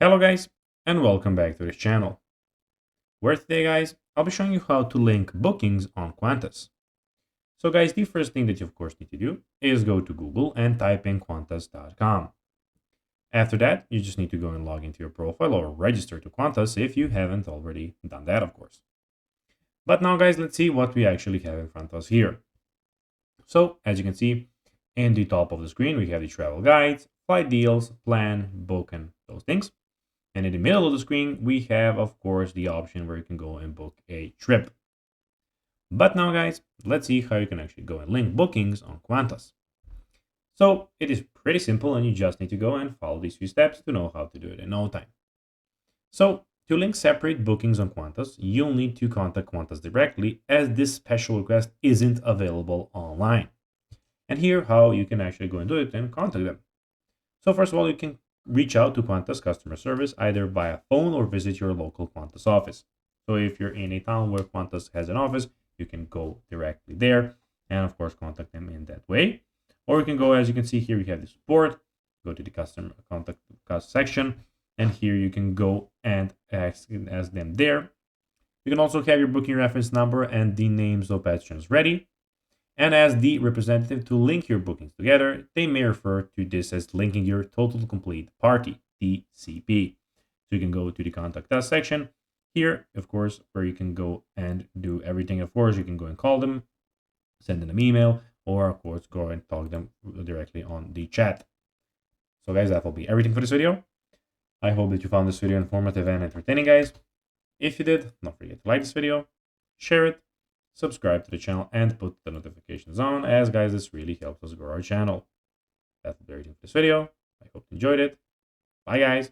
Hello guys, and welcome back to this channel, where today guys, I'll be showing you how to link bookings on Qantas. So guys, the first thing that you of course need to do is go to Google and type in qantas.com. After that, you just need to go and log into your profile or register to Qantas if you haven't already done that, of course. But now guys, let's see what we actually have in front of us here. So as you can see, in the top of the screen, we have the travel guides, flight deals, plan, book, and those things. And in the middle of the screen, we have, of course, the option where you can go and book a trip. But now, guys, let's see how you can actually go and link bookings on Qantas. So it is pretty simple, and you just need to go and follow these few steps to know how to do it in no time. So to link separate bookings on Qantas, you'll need to contact Qantas directly, as this special request isn't available online. And here, how you can actually go and do it and contact them. So first of all, you can reach out to Qantas customer service either via phone or visit your local Qantas office. So if you're in a town where Qantas has an office, you can go directly there and of course contact them in that way. Or you can go, as you can see here, you have the support, go to the customer contact us section, and here you can go and ask them there. You can also have your booking reference number and the names of patrons ready. And as the representative to link your bookings together, they may refer to this as linking your total complete party, TCP. So you can go to the contact us section here, of course, where you can go and do everything. Of course, you can go and call them, send them an email, or of course, go and talk to them directly on the chat. So guys, that will be everything for this video. I hope that you found this video informative and entertaining, guys. If you did, don't forget to like this video, share it, subscribe to the channel, and put the notifications on, as guys, this really helps us grow our channel. That's everything for this video. I hope you enjoyed it. Bye guys.